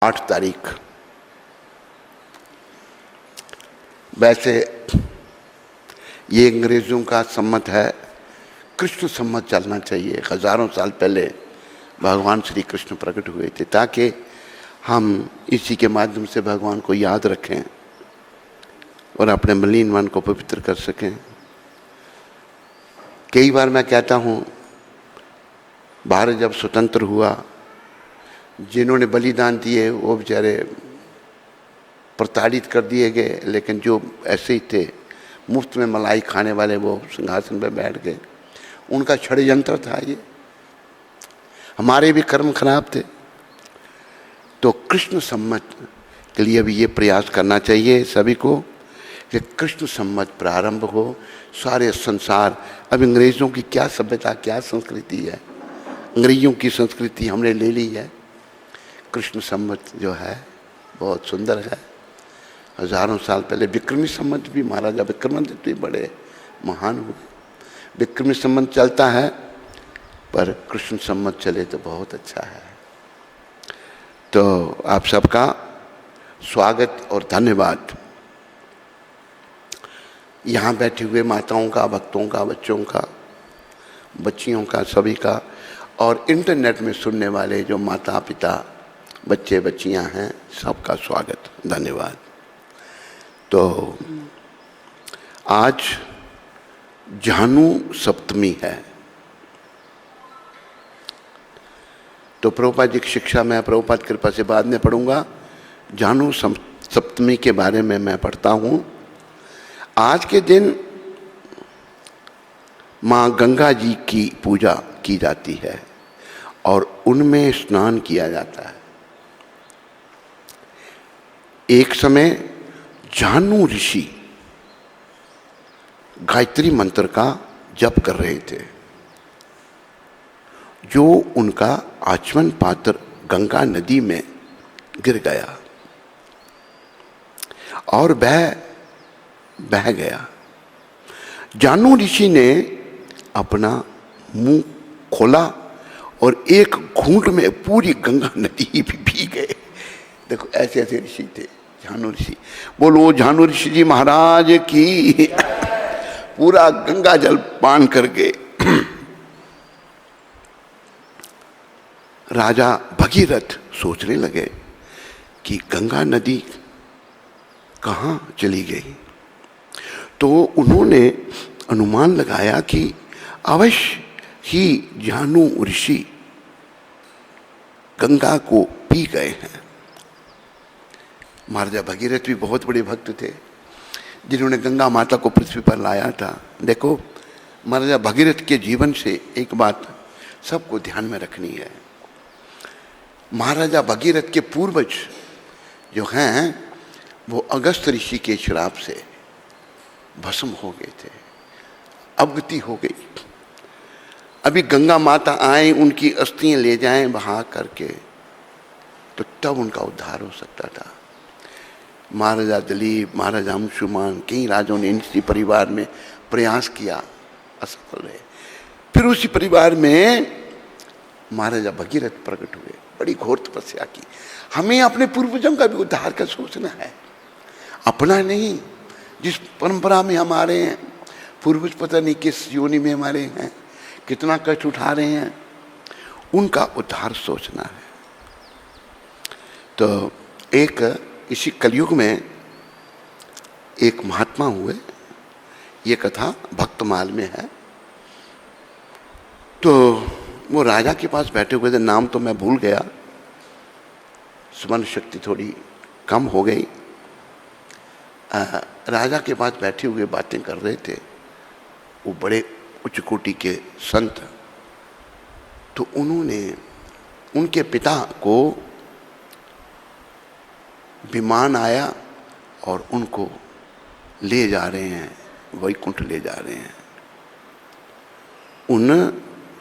8 तारीख। वैसे ये अंग्रेज़ों का सम्मत है, कृष्ण सम्मत चलना चाहिए। हजारों साल पहले भगवान श्री कृष्ण प्रकट हुए थे ताकि हम इसी के माध्यम से भगवान को याद रखें और अपने मलिन मन को पवित्र कर सकें। कई बार मैं कहता हूँ, भारत जब स्वतंत्र हुआ, जिन्होंने बलिदान दिए वो बेचारे प्रताड़ित कर दिए गए, लेकिन जो ऐसे ही थे मुफ्त में मलाई खाने वाले वो सिंहासन पर बैठ गए। उनका षड्यंत्र था ये। हमारे भी कर्म खराब थे। तो कृष्ण सम्मत के लिए भी ये प्रयास करना चाहिए सभी को कि कृष्ण सम्मत प्रारंभ हो। सारे संसार, अब अंग्रेज़ों की क्या सभ्यता, क्या संस्कृति है, अंग्रेज़ों की संस्कृति हमने ले ली है। कृष्ण सम्मत जो है बहुत सुंदर है। हजारों साल पहले विक्रमी सम्मत भी, महाराजा विक्रमादित्य भी बड़े महान हुए। विक्रमी सम्मत चलता है, पर कृष्ण सम्मत चले तो बहुत अच्छा है। तो आप सबका स्वागत और धन्यवाद। यहाँ बैठे हुए माताओं का, भक्तों का, बच्चों का, बच्चियों का, सभी का, और इंटरनेट में सुनने वाले जो माता पिता बच्चे बच्चियां हैं, सबका स्वागत, धन्यवाद। तो आज झानु सप्तमी है। तो प्रभुपाद जी की शिक्षा मैं प्रभुपाद कृपा से बाद में पढ़ूंगा। झानु सप्तमी के बारे में मैं पढ़ता हूँ। आज के दिन माँ गंगा जी की पूजा की जाती है और उनमें स्नान किया जाता है। एक समय झानु ऋषि गायत्री मंत्र का जप कर रहे थे, जो उनका आचमन पात्र गंगा नदी में गिर गया और बह गया। झानु ऋषि ने अपना मुंह खोला और एक घूंट में पूरी गंगा नदी भी पी गए। देखो, ऐसे ऐसे ऋषि थे झानु ऋषि। बोलो झानु ऋषि जी महाराज की। पूरा गंगा जल पान करके राजा भगीरथ सोचने लगे कि गंगा नदी कहाँ चली गई। तो उन्होंने अनुमान लगाया कि अवश्य ही झानु ऋषि गंगा को पी गए हैं। महाराजा भगीरथ भी बहुत बड़े भक्त थे, जिन्होंने गंगा माता को पृथ्वी पर लाया था। देखो, महाराजा भगीरथ के जीवन से एक बात सबको ध्यान में रखनी है। महाराजा भगीरथ के पूर्वज जो हैं वो अगस्त ऋषि के श्राप से भस्म हो गए थे, अवगति हो गई। अभी गंगा माता आए, उनकी अस्थियां ले जाएं बहा करके, तो तब उनका उद्धार हो सकता था। महाराजा दिलीप, महाराजा अंशुमान, कई राजाओं ने इसी परिवार में प्रयास किया, असफल रहे। फिर उसी परिवार में महाराजा भगीरथ प्रकट हुए, बड़ी घोर तपस्या की। हमें अपने पूर्वजों का भी उद्धार का सोचना है, अपना नहीं। जिस परंपरा में हमारे हैं पूर्वज, पता नहीं किस योनि में हमारे हैं, कितना कष्ट उठा रहे हैं, उनका उद्धार सोचना है। तो एक इसी कलयुग में एक महात्मा हुए, ये कथा भक्तमाल में है। तो वो राजा के पास बैठे हुए थे, नाम तो मैं भूल गया, स्मरण शक्ति थोड़ी कम हो गई। राजा के पास बैठे हुए बातें कर रहे थे, वो बड़े उच्च कोटि के संत। तो उन्होंने उनके पिता को विमान आया और उनको ले जा रहे हैं, वैकुंठ ले जा रहे हैं। उन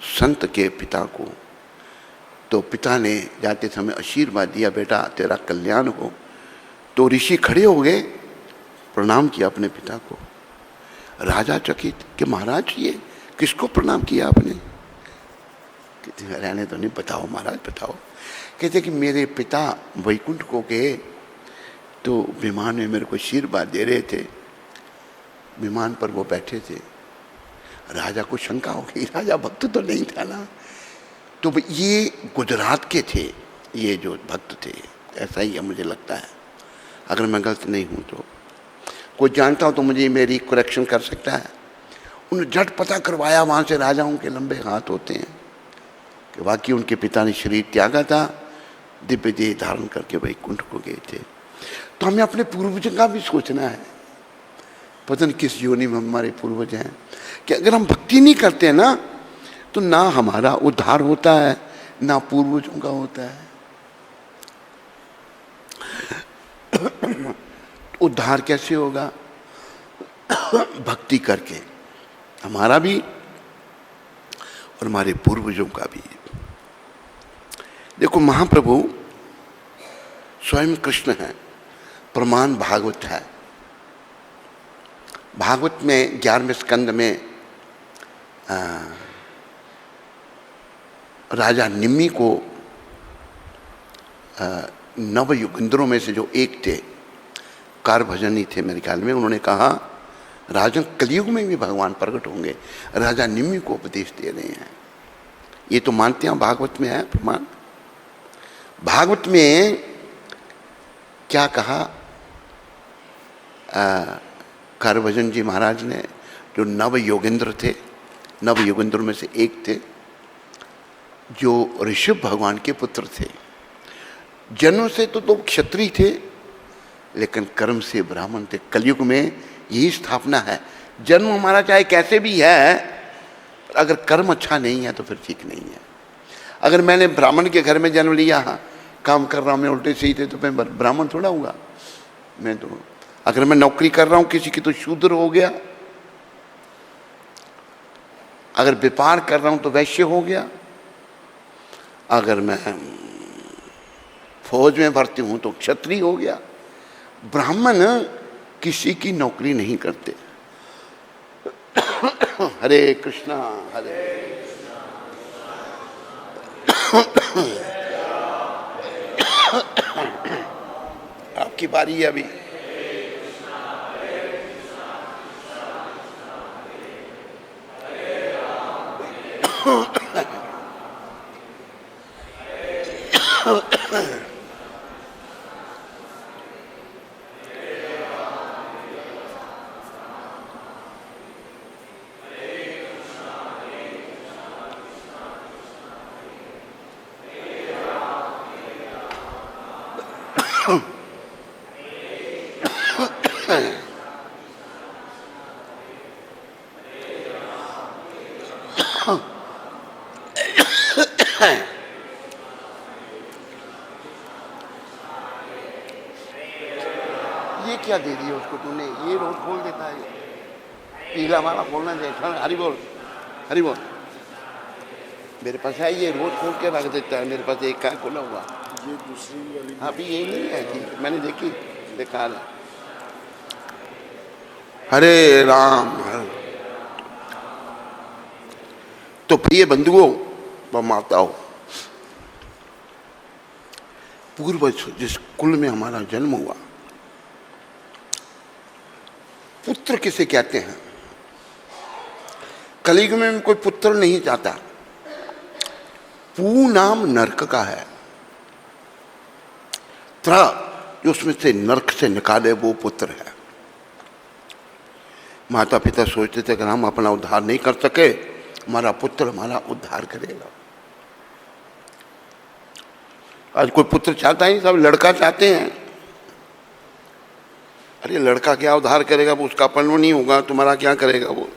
संत के पिता को, तो पिता ने जाते समय आशीर्वाद दिया, बेटा तेरा कल्याण हो। तो ऋषि खड़े हो गए, प्रणाम किया अपने पिता को। राजा चकित कि महाराज ये किसको प्रणाम किया आपने? रहने तो नहीं, बताओ महाराज बताओ। कहते कि मेरे पिता वैकुंठ को गए तो विमान में मेरे को आशीर्वाद दे रहे थे। विमान पर वो बैठे थे, राजा को शंका हो गई, राजा भक्त तो नहीं था ना। तो ये गुजरात के थे, ये जो भक्त थे, ऐसा ही है मुझे लगता है, अगर मैं गलत नहीं हूँ तो। कोई जानता हो तो मुझे मेरी करेक्शन कर सकता है। उन्होंने झट पता करवाया वहाँ से, राजाओं के लंबे हाथ होते हैं, कि वाकई उनके पिता ने शरीर त्यागा था, दिव्य देह धारण करके वैकुंठ को गए थे। तो हमें अपने पूर्वजों का भी सोचना है, पता नहीं किस योनि में हमारे पूर्वज हैं, कि अगर हम भक्ति नहीं करते हैं ना, तो ना हमारा उद्धार होता है, ना पूर्वजों का होता है। उद्धार कैसे होगा? भक्ति करके, हमारा भी और हमारे पूर्वजों का भी। देखो, महाप्रभु स्वयं कृष्ण है, प्रमाण भागवत है। भागवत में 11वें स्कंद में राजा निम्मी को नव युगंधरों में से जो एक थे, कारभजनी थे मेरे ख्याल में, उन्होंने कहा राजन कलयुग में भी भगवान प्रकट होंगे, राजा निम्मी को उपदेश दे रहे हैं। ये तो मानते हैं, भागवत में है प्रमाण। भागवत में क्या कहा कारभजन जी महाराज ने, जो नव योगेंद्र थे, नव योगेंद्र में से एक थे, जो ऋषभ भगवान के पुत्र थे। जन्म से तो क्षत्रिय थे, लेकिन कर्म से ब्राह्मण थे। कलयुग में यही स्थापना है, जन्म हमारा चाहे कैसे भी है, अगर कर्म अच्छा नहीं है तो फिर ठीक नहीं है। अगर मैंने ब्राह्मण के घर में जन्म लिया, काम कर रहा हूँ मैं उल्टे सीधे, तो मैं ब्राह्मण थोड़ा होगा। मैं तो, अगर मैं नौकरी कर रहा हूँ किसी की, तो शूद्र हो गया। अगर व्यापार कर रहा हूँ तो वैश्य हो गया। अगर मैं फौज में भर्ती हूँ तो क्षत्रिय हो गया। ब्राह्मण किसी की नौकरी नहीं करते। हरे कृष्णा हरे आपकी बारी है अभी। ये क्या दे दिया उसको तूने? ये रोज खोल देता है, पीला वाला खोलना चाहिए। हरी बोल, हरी बोल। मेरे पास है, ये रोज खोल के रख देता है। मेरे पास एक का खोला हुआ, ये दूसरी वाली। हाँ, अभी यही नहीं है कि मैंने देखी, देखा है। हरे राम। तो प्रिय बंधुओं व माताओं, पूर्वज जिस कुल में हमारा जन्म हुआ, पुत्र किसे कहते हैं? कलयुग में कोई पुत्र नहीं चाहता। पू नाम नरक का है, त्रा जो उसमें से नरक से निकाले वो पुत्र है। माता पिता सोचते थे कि हम अपना उद्धार नहीं कर सके, हमारा पुत्र हमारा उद्धार करेगा। आज कोई पुत्र चाहता ही, सब लड़का चाहते हैं। अरे लड़का क्या उद्धार करेगा, वो उसका अपन नहीं होगा, तुम्हारा क्या करेगा वो।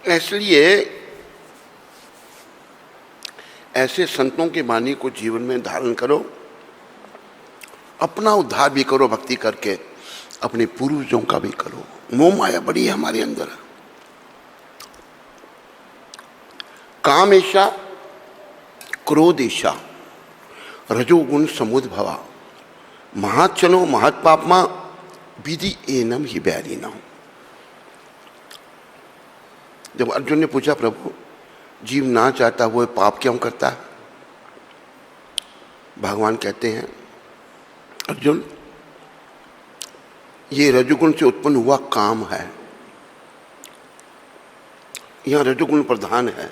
इसलिए ऐसे संतों की वाणी को जीवन में धारण करो, अपना उद्धार भी करो भक्ति करके, अपने पूर्वजों का भी करो। मोह माया बड़ी है हमारे अंदर। काम ईशा, क्रोध ईशा, रजोगुण समुद्भवा, महाचनो महत्पापमा, विधि एनम ही बैरी न। जब अर्जुन ने पूछा प्रभु जीव ना चाहता वो पाप क्यों करता है, भगवान कहते हैं अर्जुन ये रजोगुण से उत्पन्न हुआ काम है, यहां रजोगुण प्रधान है,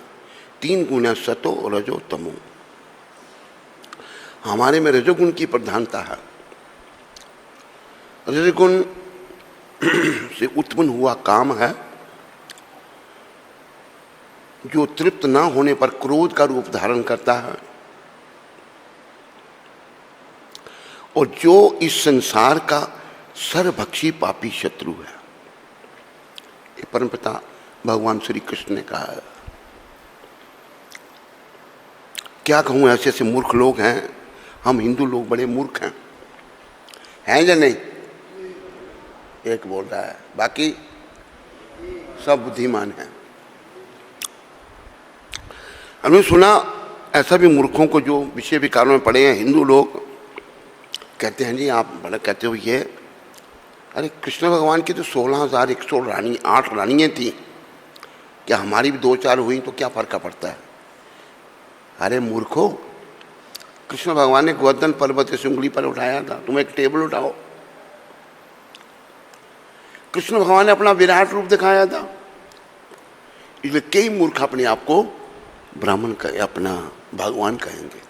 3 गुण है सतो रजो तमो। हमारे में रजोगुण की प्रधानता है। रजोगुण से उत्पन्न हुआ काम है जो तृप्त ना होने पर क्रोध का रूप धारण करता है और जो इस संसार का सर्वभक्षी पापी शत्रु है। ये परमपिता भगवान श्री कृष्ण ने कहा है। क्या कहूं, ऐसे ऐसे मूर्ख लोग हैं, हम हिंदू लोग बड़े मूर्ख हैं या नहीं? एक बोल रहा है, बाकी सब बुद्धिमान हैं। हमने सुना ऐसा भी मूर्खों को जो विषय विकारों में पड़े हैं, हिंदू लोग कहते हैं जी आप बड़ा कहते हो ये, अरे कृष्ण भगवान की तो 16,108 रानियाँ थी, क्या हमारी भी 2-4 हुई तो क्या फर्क पड़ता है? अरे मूर्खो, कृष्ण भगवान ने गोवर्धन पर्वत से उंगली पर उठाया था, तुम एक टेबल उठाओ। कृष्ण भगवान ने अपना विराट रूप दिखाया था, इसलिए कई मूर्ख अपने आप को ब्राह्मण का अपना भगवान कहेंगे।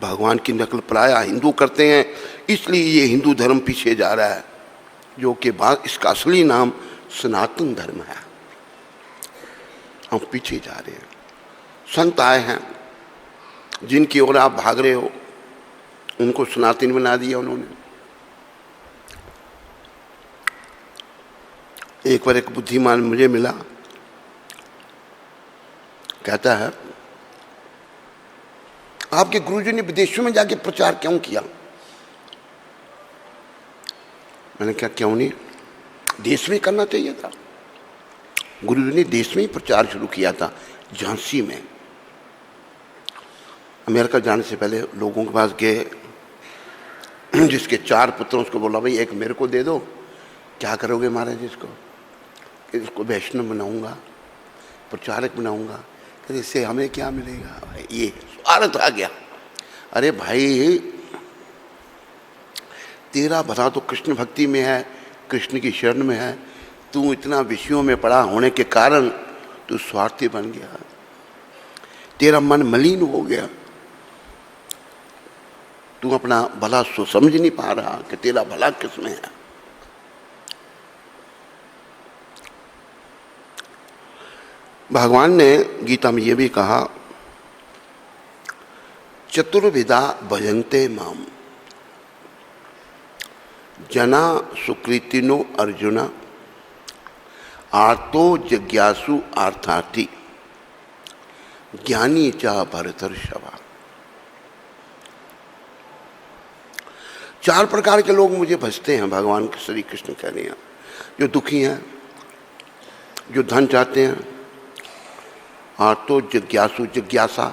भगवान की नकल प्राय हिंदू करते हैं, इसलिए ये हिंदू धर्म पीछे जा रहा है, जो कि बाद इसका असली नाम सनातन धर्म है। हम पीछे जा रहे हैं। संत आए हैं जिनकी ओर आप भाग रहे हो, उनको सनातन बना दिया उन्होंने। एक बार एक बुद्धिमान मुझे मिला, कहता है आपके गुरुजी ने विदेशों में जाके प्रचार क्यों किया? मैंने कहा क्यों नहीं, देश में करना चाहिए था। गुरुजी ने देश में ही प्रचार शुरू किया था, झांसी में। अमेरिका जाने से पहले लोगों के पास गए, जिसके 4 पुत्र, उसको बोला भाई एक मेरे को दे दो। क्या करोगे महाराज इसको वैष्णव बनाऊंगा, प्रचारक बनाऊंगा। कहते इससे हमें क्या मिलेगा? ये स्वार्थ आ गया। अरे भाई तेरा भला तो कृष्ण भक्ति में है, कृष्ण की शरण में है, तू इतना विषयों में पड़ा होने के कारण तू स्वार्थी बन गया, तेरा मन मलिन हो गया, तू अपना भला समझ नहीं पा रहा कि तेरा भला किसमें है। भगवान ने गीता में यह भी कहा चतुर्विधा भजन्ते माम जना सुकृतिनो अर्जुन आर्तो जिज्ञासु अर्थार्थी ज्ञानी च भरतर्षभा। 4 प्रकार के लोग मुझे भजते हैं, भगवान श्री कृष्ण कह रहे हैं। जो दुखी हैं, जो धन चाहते हैं, आर्तो जिज्ञासु, जिज्ञासा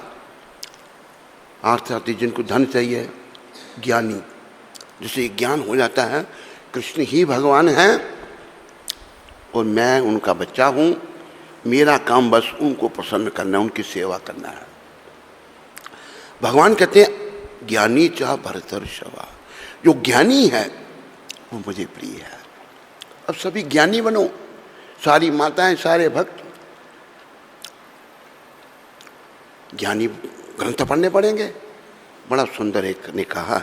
अर्थार्थी, जिनको धन चाहिए, ज्ञानी, जिसे ज्ञान हो जाता है कृष्ण ही भगवान हैं और मैं उनका बच्चा हूं, मेरा काम बस उनको प्रसन्न करना, उनकी सेवा करना है। भगवान कहते हैं ज्ञानी चाह भरतर्षभा, जो ज्ञानी है वो मुझे प्रिय है। अब सभी ज्ञानी बनो, सारी माताएं, सारे भक्त ज्ञानी ग्रंथ पढ़ने पड़ेंगे। बड़ा सुंदर एक ने कहा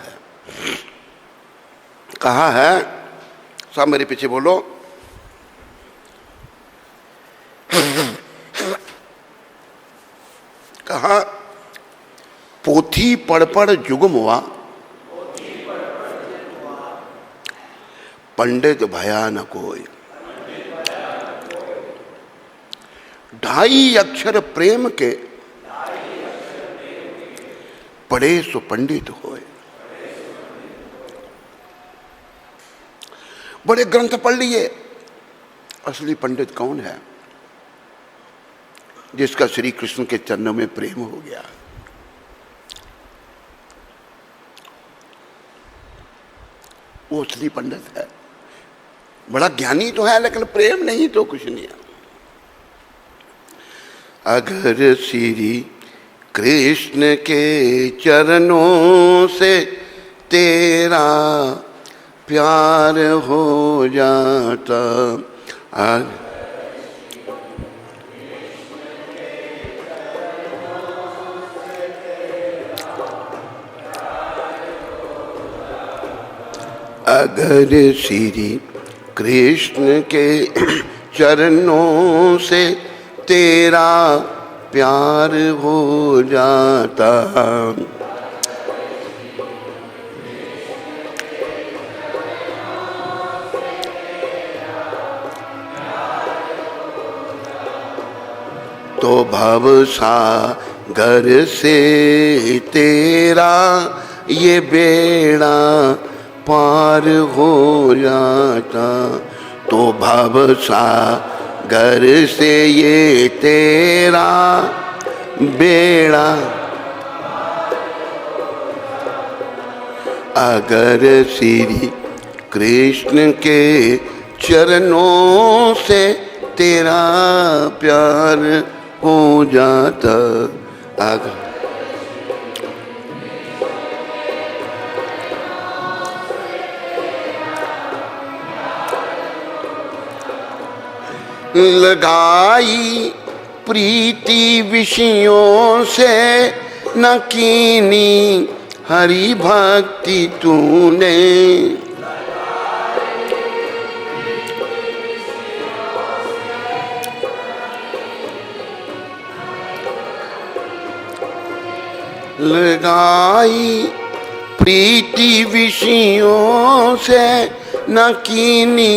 है, सब मेरे पीछे बोलो, कहा पोथी पढ़ पढ़ जुगम हुआ, पंडित भया न कोई, 2.5 अक्षर प्रेम के पढ़े सो पंडित होए। बड़े ग्रंथ पढ़ लिए, असली पंडित कौन है? जिसका श्री कृष्ण के चरणों में प्रेम हो गया। वो असली पंडित है। बड़ा ज्ञानी तो है लेकिन प्रेम नहीं तो कुछ नहीं है। अगर श्री कृष्ण के चरणों से तेरा प्यार हो जाता, अगर श्री कृष्ण के चरणों से तेरा प्यार हो जाता, तो भव सागर से तेरा ये बेड़ा पार हो जाता, तो भव सागर से ये तेरा बेड़ा, अगर श्री कृष्ण के चरणों से तेरा प्यार हो जाता, अगर लगाई प्रीति विषयों से न कीनी हरि भक्ति तूने, लगाई प्रीति विषयों से न कीनी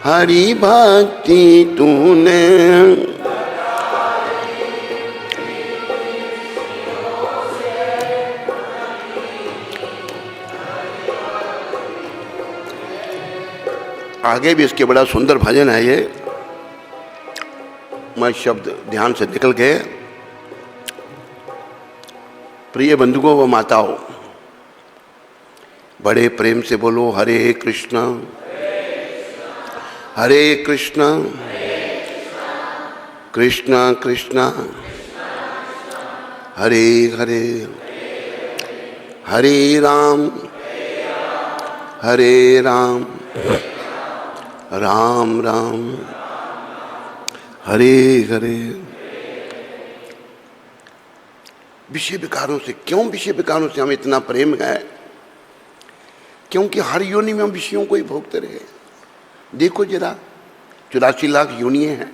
हरि भक्ति तूने, आगे भी इसके बड़ा सुंदर भजन है ये, मैं शब्द ध्यान से निकल गए। प्रिय बंधुओं व माताओं, बड़े प्रेम से बोलो हरे कृष्णा हरे कृष्णा कृष्णा कृष्णा हरे हरे, हरे राम राम राम हरे हरे। विषय विकारों से क्यों, विषय विकारों से हम इतना प्रेम है? क्योंकि हर योनि में हम विषयों को ही भोगते रहे। देखो जरा 84 लाख योनियां हैं,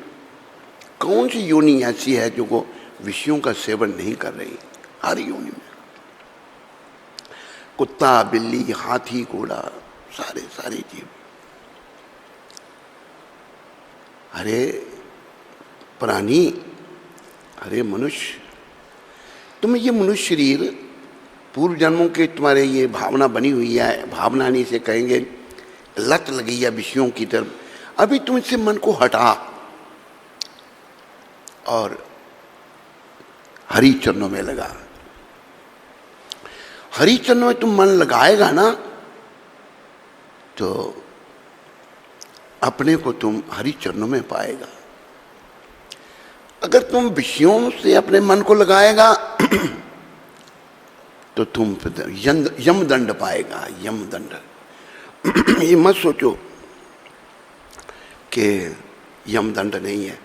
कौन सी योनि ऐसी है जो को विषयों का सेवन नहीं कर रही? हर योनि में कुत्ता बिल्ली हाथी घोड़ा सारे जीव। अरे प्राणी, अरे मनुष्य, तुम ये मनुष्य शरीर पूर्व जन्मों के तुम्हारे ये भावना बनी हुई है, भावना नहीं से कहेंगे लत लगी है विषयों की तरफ। अभी तुम इससे मन को हटा और हरि चरणों में लगा। हरि चरणों में तुम मन लगाएगा ना तो अपने को तुम हरि चरणों में पाएगा। अगर तुम विषयों से अपने मन को लगाएगा तो तुम यमदंड पाएगा, यमदंड। ये मत सोचो कि यमदंड नहीं है।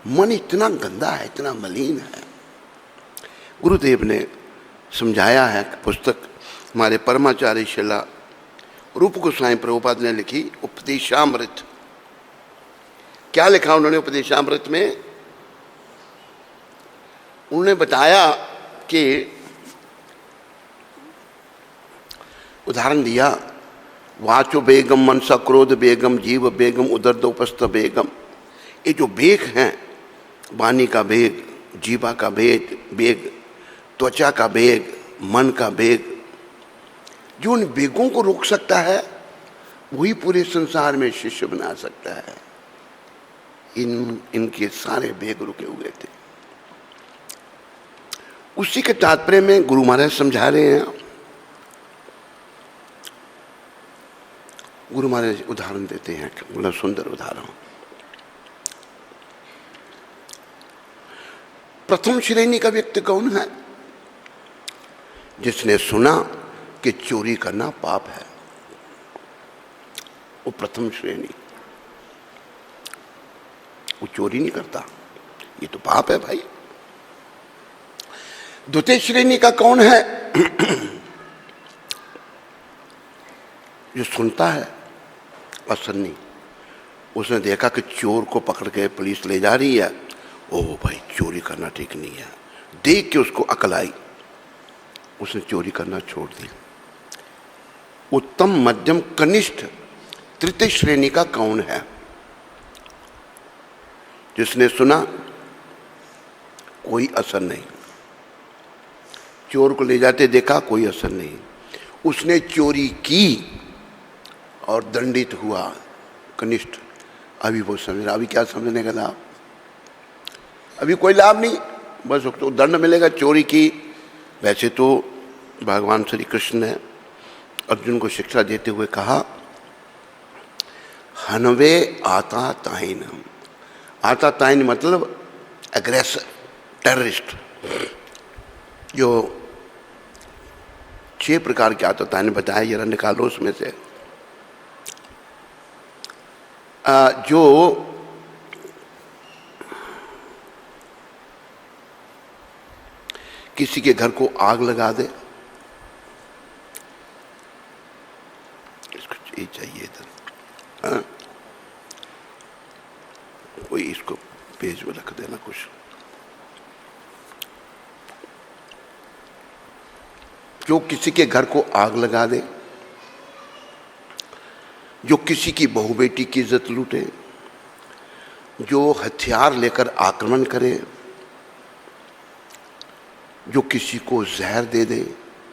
मन इतना गंदा है, इतना मलिन है। गुरुदेव ने समझाया है, पुस्तक हमारे परमाचार्य शिला रूप गोस्वामी प्रभुपाद ने लिखी उपदेशामृत। क्या लिखा उन्होंने उपदेशामृत में? उन्होंने बताया कि उदाहरण दिया, वाचो बेगम मनसा क्रोध बेगम जीव बेगम उदर्द उपस्थ बेगम। ये जो बेग हैं, वाणी का बेग, जीवा का बेग, त्वचा का बेग, मन का बेग, जो उन बेगों को रोक सकता है वही पूरे संसार में शिष्य बना सकता है। इनके सारे बेग रुके हुए थे। उसी के तात्पर्य में गुरु महाराज समझा रहे हैं। गुरु महाराज उदाहरण देते हैं, बड़ा सुंदर उदाहरण। प्रथम श्रेणी का व्यक्ति कौन है? जिसने सुना कि चोरी करना पाप है, वो प्रथम श्रेणी। वो चोरी नहीं करता, ये तो पाप है भाई। द्वितीय श्रेणी का कौन है? जो सुनता है असर नहीं, उसने देखा कि चोर को पकड़ के पुलिस ले जा रही है, ओह भाई चोरी करना ठीक नहीं है, देख के उसको अकल आई, उसने चोरी करना छोड़ दिया। उत्तम, मध्यम, कनिष्ठ, तृतीय श्रेणी का कौन है? जिसने सुना कोई असर नहीं, चोर को ले जाते देखा कोई असर नहीं, उसने चोरी की और दंडित हुआ, कनिष्ठ। अभी वो समझ रहा, अभी क्या समझने का लाभ? अभी कोई लाभ नहीं, बस उसको दंड मिलेगा, चोरी की। वैसे तो भगवान श्री कृष्ण ने अर्जुन को शिक्षा देते हुए कहा, हनवे आता ताइन। आता ताइन मतलब एग्रेसर, टेररिस्ट। जो 6 प्रकार के आता ताइन बताया, जरा निकालो उसमें से। जो किसी के घर को आग लगा दे, इसको ये चाहिए इधर, हाँ? कोई इसको पेज में रख देना कुछ। जो किसी के घर को आग लगा दे, जो किसी की बहू बेटी की इज्जत लूटे, जो हथियार लेकर आक्रमण करे, जो किसी को जहर दे दे,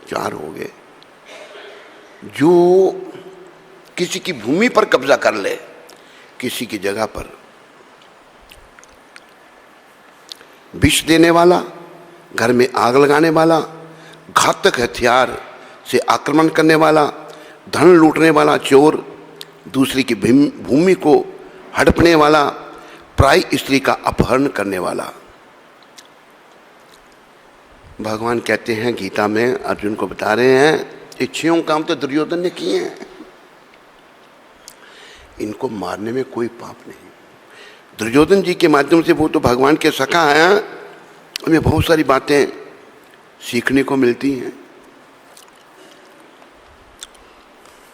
4 हो गए। जो किसी की भूमि पर कब्जा कर ले, किसी की जगह पर, विष देने वाला, घर में आग लगाने वाला, घातक हथियार से आक्रमण करने वाला, धन लूटने वाला चोर, दूसरी की भूमि को हड़पने वाला, पराई स्त्री का अपहरण करने वाला। भगवान कहते हैं गीता में, अर्जुन को बता रहे हैं, ये 6 काम तो दुर्योधन ने किए हैं, इनको मारने में कोई पाप नहीं। दुर्योधन जी के माध्यम से वो तो भगवान के सखा हैं, हमें बहुत सारी बातें सीखने को मिलती हैं,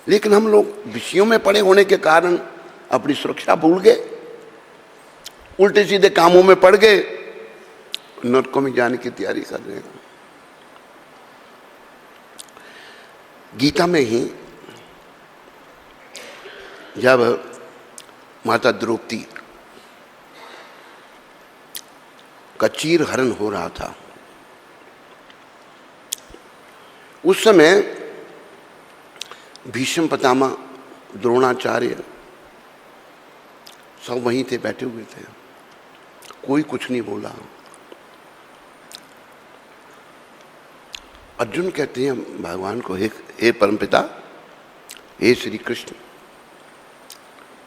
लेकिन हम लोग विषयों में पड़े होने के कारण अपनी सुरक्षा भूल गए, उल्टे सीधे कामों में पड़ गए, नरकों में जाने की तैयारी कर रहे हैं। गीता में ही जब माता द्रौपदी का चीर हरण हो रहा था, उस समय भीष्म पितामह, द्रोणाचार्य सब वहीं थे, बैठे हुए थे, कोई कुछ नहीं बोला। अर्जुन कहते हैं भगवान को, हे परमपिता, हे श्री कृष्ण,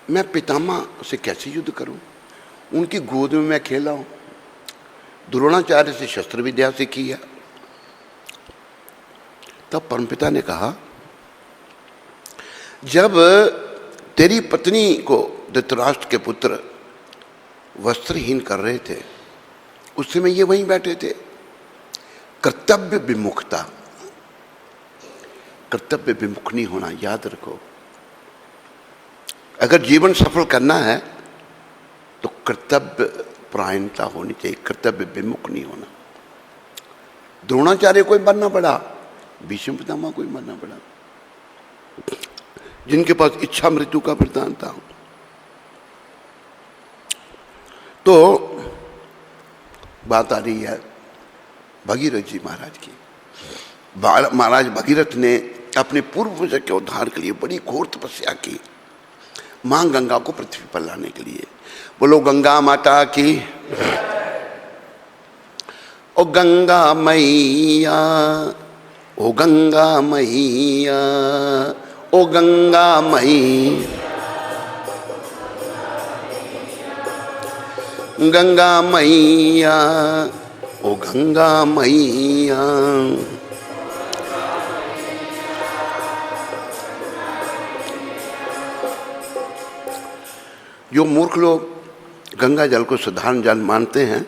मैं पितामह से कैसे युद्ध करूं? उनकी गोद में मैं खेला हूं, द्रोणाचार्य से शस्त्र विद्या सीखी है। तब परमपिता ने कहा, जब तेरी पत्नी को धृतराष्ट्र के पुत्र वस्त्रहीन कर रहे थे, उस समय ये वहीं बैठे थे। कर्तव्य विमुखता, कर्तव्य विमुख नहीं होना, याद रखो। अगर जीवन सफल करना है तो कर्तव्य परायणता होनी चाहिए, कर्तव्य विमुख नहीं होना। द्रोणाचार्य कोई मरना पड़ा, भीष्म पितामह कोई मरना पड़ा, जिनके पास इच्छा मृत्यु का वरदान था। तो बात आ रही है भगीरथ जी महाराज की। महाराज भगीरथ ने अपने पूर्वज के उद्धार के लिए बड़ी घोर तपस्या की, मां गंगा को पृथ्वी पर लाने के लिए। बोलो गंगा माता की। ओ गंगा मैया, ओ गंगा मैया, ओ गंगा मई, गंगा मैया, ओ गंगा मैया। जो मूर्ख लोग गंगा जल को साधारण जल मानते हैं,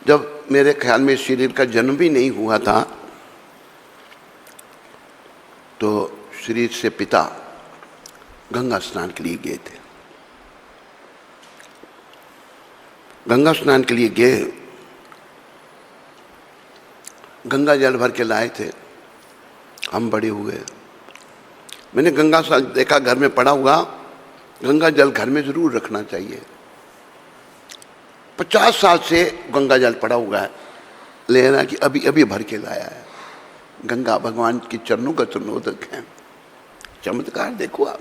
जब मेरे ख्याल में शरीर का जन्म भी नहीं हुआ था तो शरीर से पिता गंगा स्नान के लिए गए थे। गंगा स्नान के लिए गए, गंगा जल भर के लाए थे। हम बड़े हुए, मैंने गंगा जल देखा घर में पड़ा हुआ। गंगा जल घर में जरूर रखना चाहिए। 50 साल से गंगा जल पड़ा हुआ है, लेना कि अभी अभी भर के लाया है। गंगा भगवान के चरणों का चरणोदक है, चमत्कार देखो आप।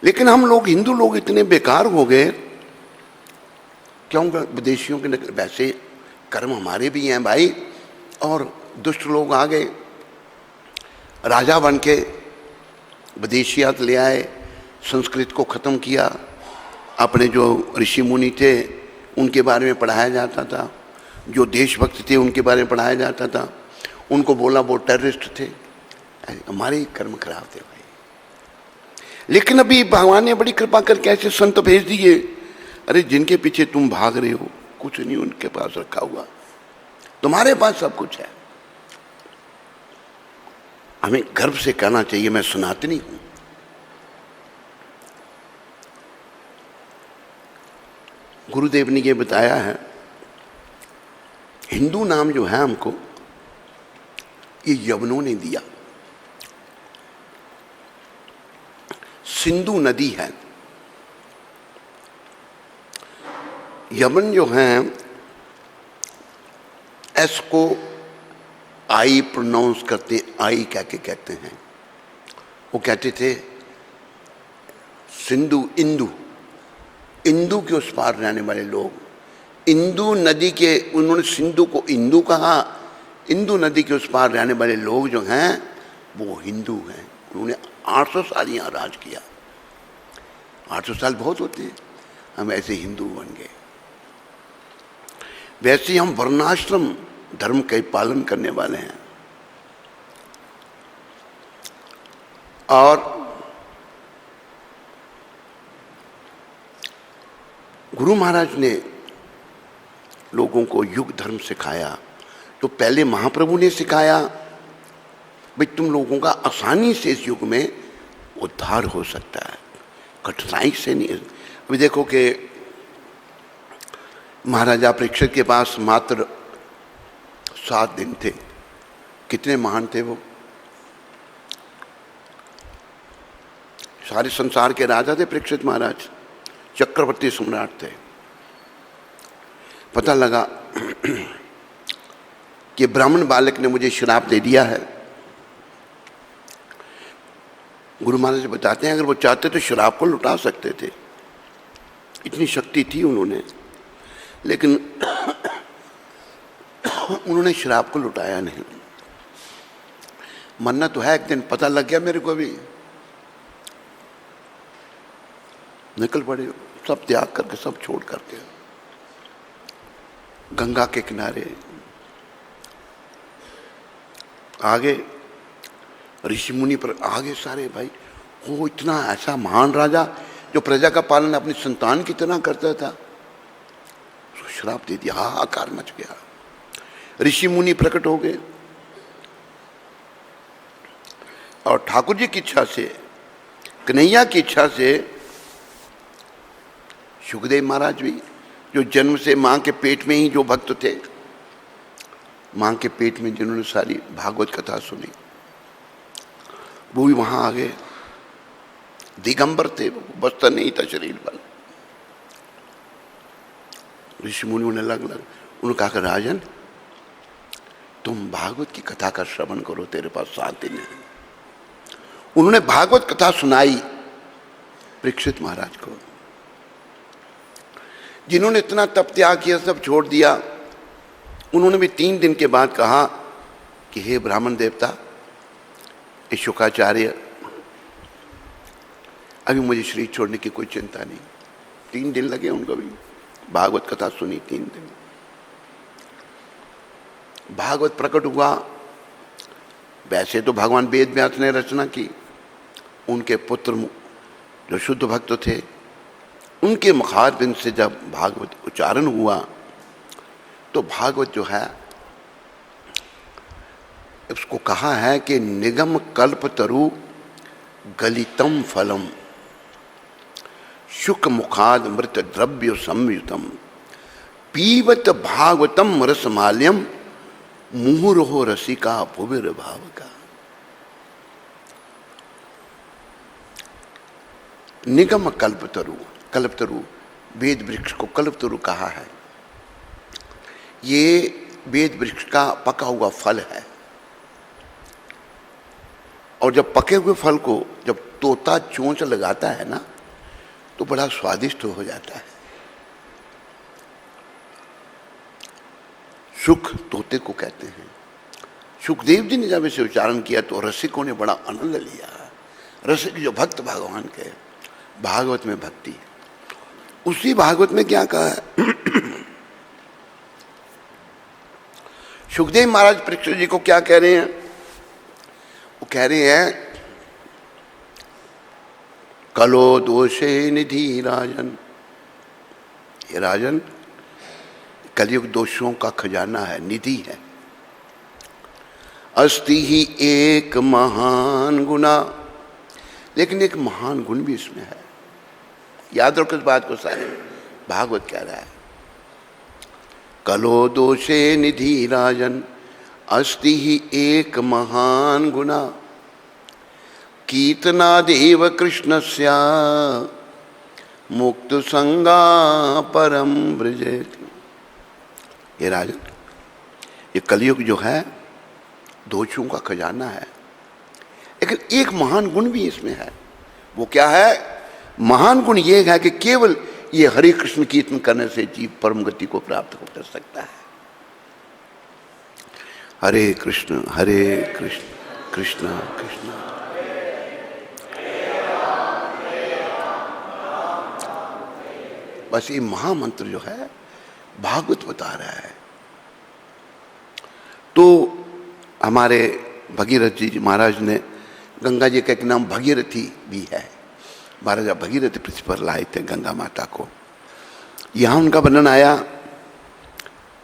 लेकिन हम लोग हिंदू लोग इतने बेकार हो गए क्यों? विदेशियों के वैसे कर्म हमारे भी हैं भाई, और दुष्ट लोग आ गए, राजा बन के विदेशियात ले आए, संस्कृत को ख़त्म किया। अपने जो ऋषि मुनि थे उनके बारे में पढ़ाया जाता था, जो देशभक्त थे उनके बारे में पढ़ाया जाता था, उनको बोला वो टेररिस्ट थे। हमारे ही कर्म खराब थे भाई। लेकिन अभी भगवान ने बड़ी कृपा करके ऐसे संत भेज दिए, अरे जिनके पीछे तुम भाग रहे हो कुछ नहीं उनके पास रखा हुआ, तुम्हारे पास सब कुछ है। हमें गर्व से कहना चाहिए मैं सनातनी हूं। गुरुदेव ने ये बताया है, हिंदू नाम जो है हमको ये यवनों ने दिया। सिंधु नदी है, यमन जो है एस को आई प्रोनाउंस करते, आई कह के कहते हैं। वो कहते थे सिंधु, इंदु, इंदु के उस पार रहने वाले लोग। इंदु नदी के, उन्होंने सिंधु को इंदु कहा। इंदु नदी के उस पार रहने वाले लोग जो हैं वो हिंदू हैं। उन्होंने 800 साल यहाँ राज किया। 800 साल बहुत होते हैं, हम ऐसे हिंदू बन गए। वैसे ही हम वर्णाश्रम धर्म का पालन करने वाले हैं। और गुरु महाराज ने लोगों को युग धर्म सिखाया। तो पहले महाप्रभु ने सिखाया भाई तुम लोगों का आसानी से इस युग में उद्धार हो सकता है, कठिनाई से नहीं। अभी देखो कि महाराजा परीक्षित के पास मात्र 7 दिन थे। कितने महान थे वो, सारे संसार के राजा थे परीक्षित महाराज, चक्रवर्ती सम्राट थे। पता लगा कि ब्राह्मण बालक ने मुझे श्राप दे दिया है। गुरु महाराज बताते हैं अगर वो चाहते तो श्राप को लुटा सकते थे, इतनी शक्ति थी उन्होंने, लेकिन उन्होंने श्राप को लुटाया नहीं। मरना तो है, एक दिन पता लग गया मेरे को भी, निकल पड़े, सब त्याग करके, सब छोड़ करके गंगा के किनारे आगे ऋषि मुनि पर आगे सारे भाई। वो इतना ऐसा महान राजा जो प्रजा का पालन अपनी संतान की तरह करता था, उसको श्राप दे दिया। हाहाकार मच गया। ऋषि मुनि प्रकट हो गए और ठाकुर जी की इच्छा से, कन्हैया की इच्छा से सुखदेव महाराज भी, जो जन्म से मां के पेट में ही जो भक्त थे, मां के पेट में जिन्होंने सारी भागवत कथा सुनी, वो भी वहां आ गए। दिगंबर थे, बस्तर नहीं था शरीर पर। ऋषि मुनि उन्हें उन्होंने कहा कि राजन तुम भागवत की कथा का श्रवण करो, तेरे पास 7 दिन है। उन्होंने भागवत कथा सुनाई परीक्षित महाराज को, जिन्होंने इतना तप त्याग किया, सब छोड़ दिया। उन्होंने भी 3 दिन के बाद कहा कि हे ब्राह्मण देवता, ये शुकाचार्य, अभी मुझे शरीर छोड़ने की कोई चिंता नहीं। 3 दिन लगे उनको भी, भागवत कथा सुनी 3 दिन। भागवत प्रकट हुआ। वैसे तो भगवान वेद व्यास ने रचना की, उनके पुत्र जो शुद्ध भक्त थे उनके मुखारबिंद से जब भागवत उच्चारण हुआ तो भागवत जो है उसको कहा है कि निगम कल्प तरु गलितम फलम शुक मुखाद मृत द्रव्य संयुतम पीवत भागवतम रसमाल्यम मुहुरहो रसिका भुविर भाव का। निगम कल्पतरु, कल्पतरु वेद वृक्ष को कल्पतरु कहा है। ये वेद वृक्ष का पका हुआ फल है, और जब पके हुए फल को जब तोता चोंच लगाता है ना तो बड़ा स्वादिष्ट हो जाता है। सुख तोते को कहते हैं। सुखदेव जी ने जब इसे उच्चारण किया तो रसिकों ने बड़ा आनंद लिया। रसिक जो भक्त भगवान के, भागवत में भक्ति, उसी भागवत में क्या कहा है सुखदेव महाराज परीक्षित जी को क्या कह रहे हैं? वो कह रहे हैं कलो दोषे निधि राजन, ये राजन कलयुग दोषों का खजाना है, निधि है। अस्ति ही एक महान गुना, लेकिन एक महान गुण भी इसमें है। याद रखो इस बात को, सारे भागवत कह रहा है कलो दोषे निधि राजन अस्ति ही एक महान गुना कीर्तनादेव कृष्णस्या मुक्त संगा परम ब्रजेति। ये राजन, ये कलयुग जो है दोषों का खजाना है, लेकिन एक महान गुण भी इसमें है। वो क्या है? महान गुण ये है कि केवल ये हरे कृष्ण कीर्तन करने से जीव परम गति को प्राप्त कर सकता है। हरे कृष्ण कृष्ण कृष्ण। बस ये महामंत्र जो है भागवत बता रहा है। तो हमारे भगीरथ जी महाराज ने, गंगा जी का एक नाम भगीरथी भी है, महाराजा भगीरथ पृथ्वी पर लाए थे गंगा माता को। यहाँ उनका वर्णन आया।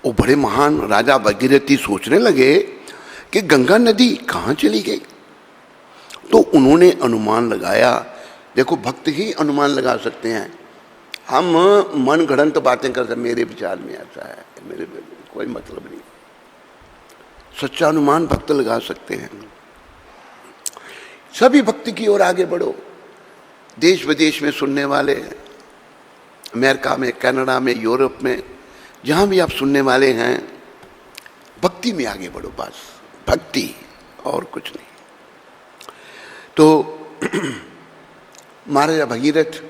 वो बड़े महान राजा भगीरथी सोचने लगे कि गंगा नदी कहाँ चली गई। तो उन्होंने अनुमान लगाया। देखो, भक्त ही अनुमान लगा सकते हैं। हम मन गढ़ंत बातें करते, मेरे विचार में ऐसा है, मेरे कोई मतलब नहीं। सच्चा अनुमान भक्त लगा सकते हैं। सभी भक्ति की ओर आगे बढ़ो। देश विदेश में सुनने वाले, अमेरिका में, कनाडा में, यूरोप में, जहां भी आप सुनने वाले हैं, भक्ति में आगे बढ़ो। बस भक्ति और कुछ नहीं। तो महाराजा भगीरथ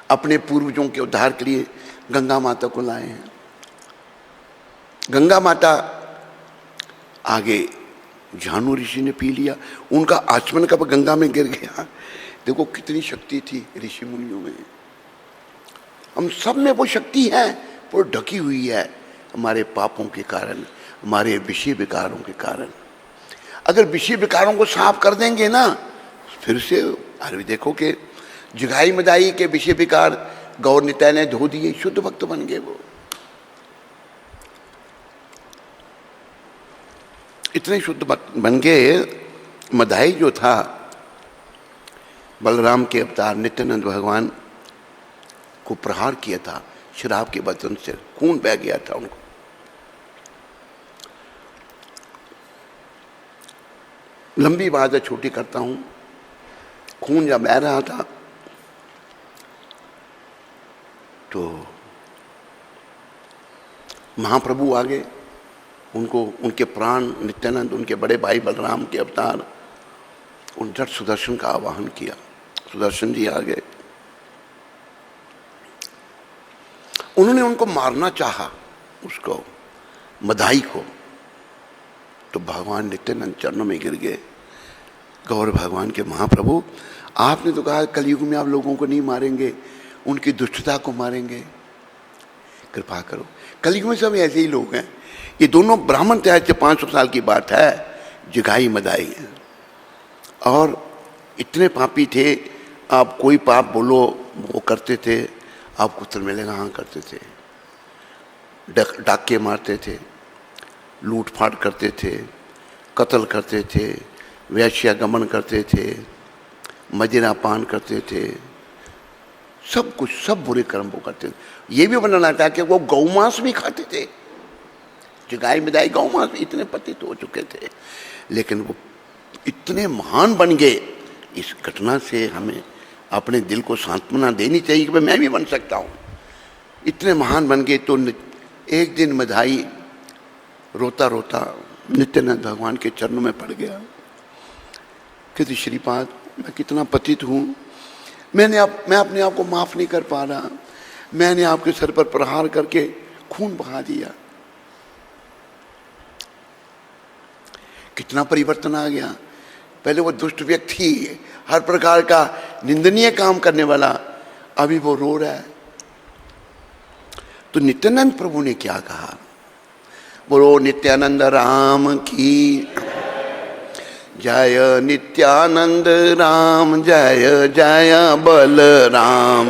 अपने पूर्वजों के उद्धार के लिए गंगा माता को लाए हैं। गंगा माता आगे झानु ऋषि ने पी लिया, उनका आचमन कब गंगा में गिर गया। देखो कितनी शक्ति थी ऋषि मुनियों में। हम सब में वो शक्ति है, वो ढकी हुई है हमारे पापों के कारण, हमारे विषय विकारों के कारण। अगर विषय विकारों को साफ कर देंगे ना, फिर से अरे देखो कि जुगाई मदाई के विषय विकार गौर निताय ने धो दिए, शुद्ध भक्त बन गए। वो इतने शुद्ध बन गए। मदाई जो था बलराम के अवतार नित्यानंद भगवान को प्रहार किया था, शराब के बर्तन से खून बह गया था उनको। लंबी बात है, छोटी करता हूं। खून जब बह रहा था तो महाप्रभु आ गए। उनको, उनके प्राण नित्यानंद, उनके बड़े भाई बलराम के अवतार, उन झट सुदर्शन का आवाहन किया। सुदर्शन जी आ गए। उन्होंने उनको मारना चाहा, उसको मदाई को, तो भगवान नित्यानंद चरणों में गिर गए। गौर भगवान के महाप्रभु, आपने तो कहा कलयुग में आप लोगों को नहीं मारेंगे, उनकी दुष्टता को मारेंगे, कृपा करो। कलयुग में सब ऐसे ही लोग हैं। ये दोनों ब्राह्मण थे, आज से 500 साल की बात है, जगाई मदाई, और इतने पापी थे, आप कोई पाप बोलो वो करते थे, आपको उत्तर मिलेगा हाँ करते थे। डाके मारते थे, लूटफाट करते थे, कत्ल करते थे, वैश्यागमन करते थे, मदिरा पान करते थे, सब कुछ, सब बुरे कर्म वो करते थे। ये भी बनाना था कि वो गौमांस भी खाते थे, जगाई मिदाई गौमांस, इतने पतित हो चुके थे। लेकिन वो इतने महान बन गए। इस घटना से हमें अपने दिल को सांत्वना देनी चाहिए कि मैं भी बन सकता हूँ। इतने महान बन गए। तो एक दिन मधाई रोता रोता नित्यानंद भगवान के चरणों में पड़ गया। कहते श्रीपाद, मैं कितना पतित हूँ, मैं अपने आप को माफ नहीं कर पा रहा, मैंने आपके सर पर प्रहार करके खून बहा दिया। कितना परिवर्तन आ गया। पहले वो दुष्ट व्यक्ति, हर प्रकार का निंदनीय काम करने वाला, अभी वो रो रहा है। तो नित्यानंद प्रभु ने क्या कहा? बोलो नित्यानंद राम की जय, नित्यानंद राम जय जय बलराम।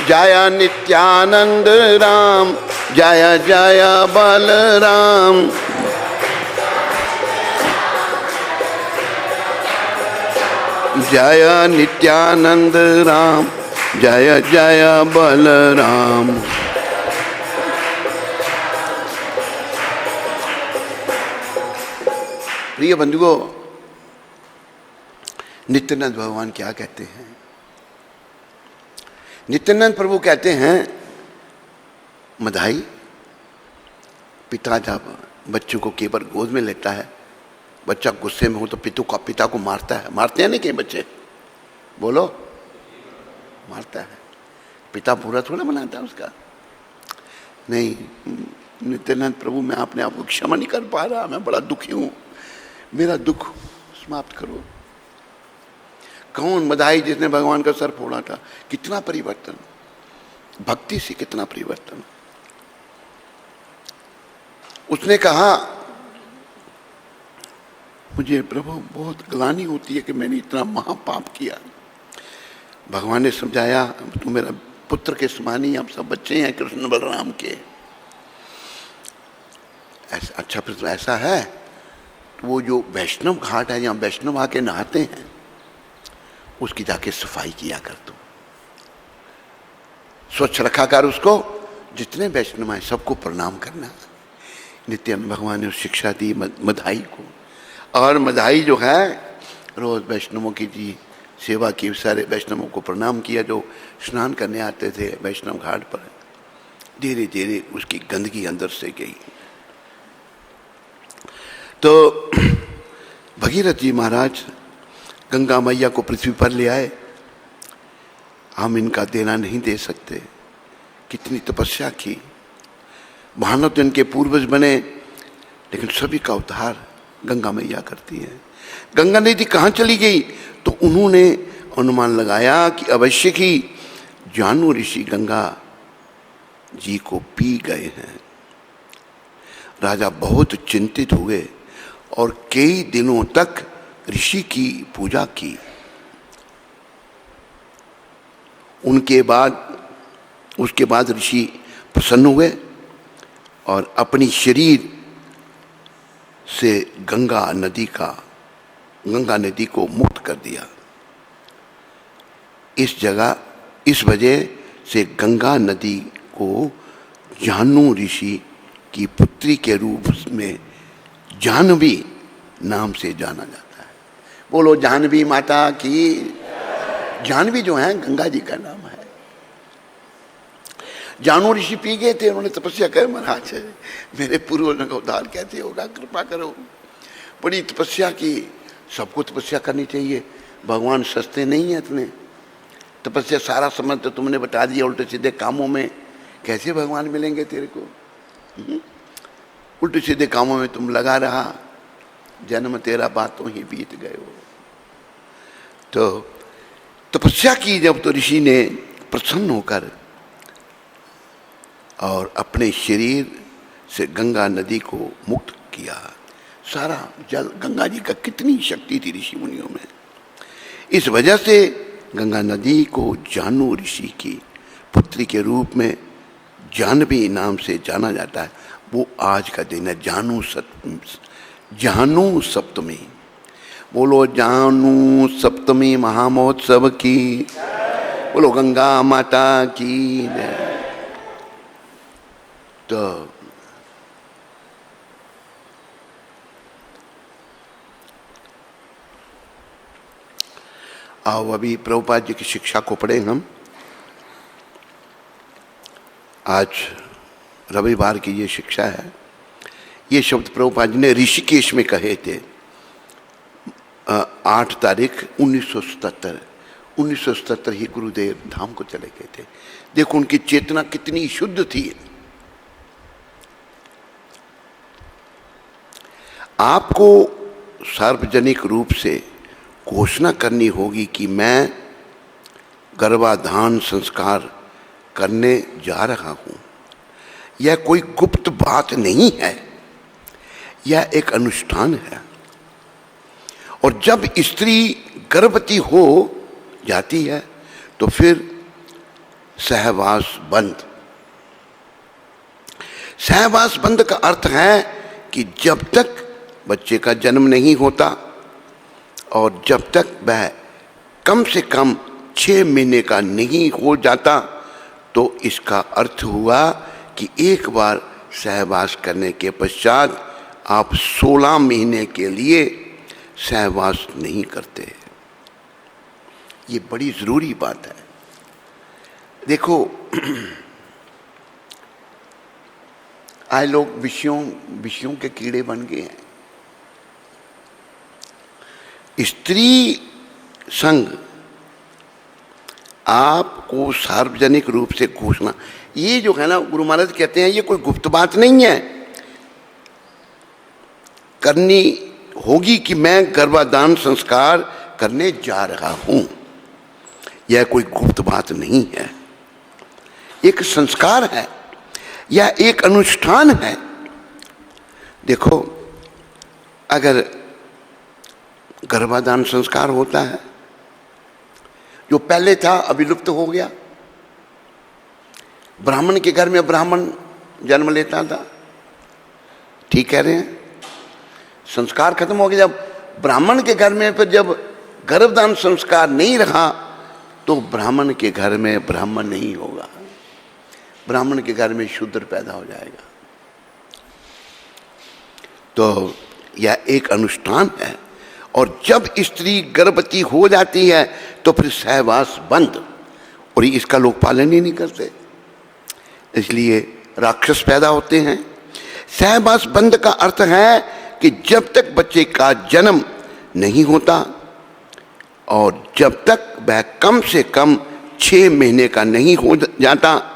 जय नित्यानंद राम जय जय बलराम। जय नित्यानंद राम जय जय बलराम। प्रिय बंधुओं, नित्यानंद भगवान क्या कहते हैं? नित्यानंद प्रभु कहते हैं, मधाई, पिता जब बच्चों को केवल गोद में लेता है, बच्चा गुस्से में हो तो पिता को मारता है। मारते हैं नहीं कई बच्चे? बोलो, मारता है। पिता पूरा थोड़ा बनाता है उसका। नहीं, नित्यानंद प्रभु, मैं अपने आप को क्षमा नहीं कर पा रहा, मैं बड़ा दुखी हूँ, मेरा दुख समाप्त करो। कौन? मधाई, जिसने भगवान का सर फोड़ा था। कितना परिवर्तन, भक्ति से कितना परिवर्तन। उसने कहा, मुझे प्रभु बहुत ग्लानि होती है कि मैंने इतना महापाप किया। भगवान ने समझाया, तुम मेरा पुत्र के समान ही, आप सब बच्चे हैं कृष्ण बलराम के। ऐसा? अच्छा, फिर तो ऐसा है तो वो जो वैष्णव घाट है जहाँ वैष्णव आके नहाते हैं, उसकी जाके सफाई किया कर, तू स्वच्छ रखा कर उसको। जितने वैष्णव हैं सबको प्रणाम करना। नित्यानंद भगवान ने शिक्षा दी मधाई को। और मधाई जो है रोज वैष्णवों की जी सेवा की, सारे वैष्णवों को प्रणाम किया जो स्नान करने आते थे वैष्णव घाट पर। धीरे धीरे उसकी गंदगी अंदर से गई। तो भगीरथ जी महाराज गंगा मैया को पृथ्वी पर ले आए। हम इनका देना नहीं दे सकते। कितनी तपस्या की, मानव तो इनके पूर्वज बने, लेकिन सभी का उद्धार गंगा मैया करती है। गंगा नदी कहाँ चली गई? तो उन्होंने अनुमान लगाया कि अवश्य ही जानू ऋषि गंगा जी को पी गए हैं। राजा बहुत चिंतित हुए और कई दिनों तक ऋषि की पूजा की। उसके बाद ऋषि प्रसन्न हुए और अपनी शरीर से गंगा नदी को मुक्त कर दिया। इस वजह से गंगा नदी को जानू ऋषि की पुत्री के रूप में जाह्नवी नाम से जाना जाता है। बोलो जाह्नवी माता की। जाह्नवी जो है गंगा जी का नाम है। जानू ऋषि पी गए थे, उन्होंने तपस्या कर, महाराज मेरे पूर्वजों का उद्धार कैसे होगा, कृपा करो। बड़ी तपस्या की। सबको तपस्या करनी चाहिए, भगवान सस्ते नहीं है इतने। तपस्या सारा समय तो तुमने बता दिया उल्टे सीधे कामों में, कैसे भगवान मिलेंगे तेरे को? उल्टे सीधे कामों में तुम लगा रहा, जन्म तेरा बातों ही बीत गए हो। तो तपस्या की जब तो ऋषि ने प्रसन्न होकर और अपने शरीर से गंगा नदी को मुक्त किया। सारा जल, गंगा जी का कितनी शक्ति थी ऋषि मुनियों में। इस वजह से गंगा नदी को जानू ऋषि की पुत्री के रूप में जानवी नाम से जाना जाता है। वो आज का दिन है, जानू सप्तमी। बोलो जानू सप्तमी महामहोत्सव की, बोलो गंगा माता की। तो आओ अभी प्रभुपाद जी की शिक्षा को पढ़े हम। आज रविवार की ये शिक्षा है। ये शब्द प्रभुपाद जी ने ऋषिकेश में कहे थे 8 तारीख 1977 ही गुरुदेव धाम को चले गए थे। देखो उनकी चेतना कितनी शुद्ध थी। आपको सार्वजनिक रूप से घोषणा करनी होगी कि मैं गर्भाधान संस्कार करने जा रहा हूं। यह कोई गुप्त बात नहीं है, यह एक अनुष्ठान है। और जब स्त्री गर्भवती हो जाती है तो फिर सहवास बंद। सहवास बंद का अर्थ है कि जब तक बच्चे का जन्म नहीं होता और जब तक वह कम से कम 6 महीने का नहीं हो जाता, तो इसका अर्थ हुआ कि एक बार सहवास करने के पश्चात आप 16 महीने के लिए सहवास नहीं करते। ये बड़ी ज़रूरी बात है। देखो आज लोग विषयों के कीड़े बन गए हैं। स्त्री संघ आपको सार्वजनिक रूप से घोषणा, ये जो है ना, गुरु महाराज कहते हैं ये कोई गुप्त बात नहीं है। करनी होगी कि मैं गर्भाधान संस्कार करने जा रहा हूं। यह कोई गुप्त बात नहीं है, एक संस्कार है, यह एक अनुष्ठान है। देखो अगर गर्भाधान संस्कार होता है, जो पहले था अभी लुप्त हो गया। ब्राह्मण के घर में ब्राह्मण जन्म लेता था, ठीक कह रहे हैं, संस्कार खत्म हो गया। जब ब्राह्मण के घर में फिर जब गर्भधान संस्कार नहीं रहा तो ब्राह्मण के घर में ब्राह्मण नहीं होगा, ब्राह्मण के घर में शूद्र पैदा हो जाएगा। तो यह एक अनुष्ठान है। और जब स्त्री गर्भवती हो जाती है तो फिर सहवास बंद, और इसका लोग पालन ही नहीं करते, इसलिए राक्षस पैदा होते हैं। सहवास बंद का अर्थ है कि जब तक बच्चे का जन्म नहीं होता और जब तक वह कम से कम 6 महीने का नहीं हो जाता,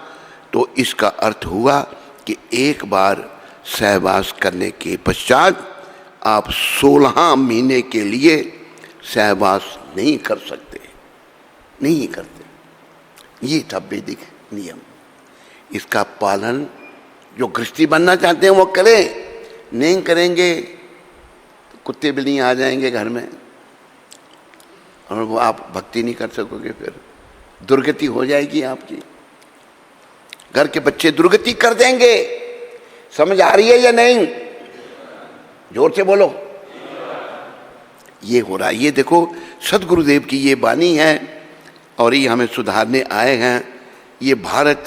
तो इसका अर्थ हुआ कि एक बार सहवास करने के पश्चात आप 16 महीने के लिए सहवास नहीं कर सकते, नहीं करते। ये था वैदिक नियम। इसका पालन जो गृहस्थी बनना चाहते हैं वो करें, नहीं करेंगे तो कुत्ते बिल्लियाँ आ जाएंगे घर में और वो आप भक्ति नहीं कर सकोगे, फिर दुर्गति हो जाएगी आपकी। घर के बच्चे दुर्गति कर देंगे। समझ आ रही है या नहीं? जोर से बोलो। ये हो रहा है। ये देखो सदगुरुदेव की ये वाणी है और ये हमें सुधारने आए हैं। ये भारत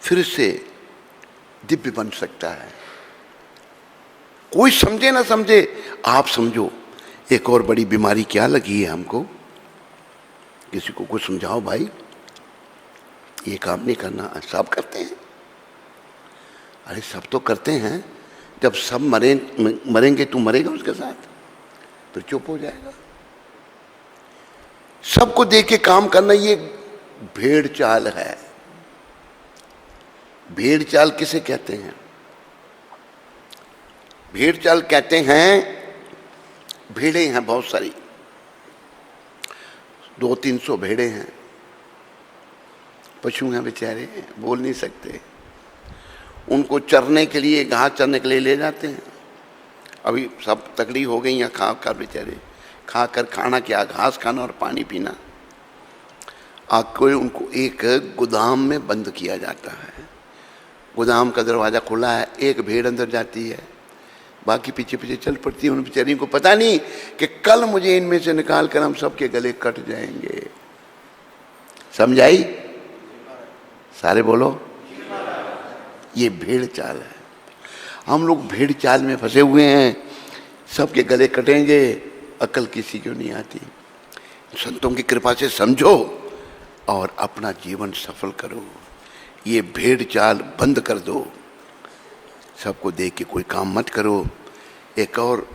फिर से दिव्य बन सकता है। कोई समझे ना समझे, आप समझो। एक और बड़ी बीमारी क्या लगी है हमको, किसी को कुछ समझाओ भाई, ये काम नहीं करना। सब करते हैं, अरे सब तो करते हैं। जब सब मरेंगे तू मरेगा उसके साथ, फिर चुप हो जाएगा। सबको देख के काम करना ये भेड़ चाल है। भेड़ चाल किसे कहते हैं? भेड़ चाल कहते हैं, भेड़ें हैं बहुत सारी, 200-300 भेड़ें हैं, पशु हैं बेचारे, बोल नहीं सकते, उनको चरने के लिए, घास चरने के लिए ले जाते हैं। अभी सब तकड़ी हो गई हैं खा कर बेचारे, खा कर, खाना क्या, घास खाना और पानी पीना। आकर उनको एक गोदाम में बंद किया जाता है। गोदाम का दरवाज़ा खुला है, एक भेड़ अंदर जाती है, बाकी पीछे पीछे चल पड़ती है। उन बेचारियों को पता नहीं कि कल मुझे इनमें से निकाल कर हम सबके गले कट जाएंगे। समझाई? सारे बोलो। ये भेड़ चाल है। हम लोग भेड़ चाल में फंसे हुए हैं, सबके गले कटेंगे, अकल किसी को नहीं आती। संतों की कृपा से समझो और अपना जीवन सफल करो। ये भेड़ चाल बंद कर दो, सबको देख के कोई काम मत करो। एक और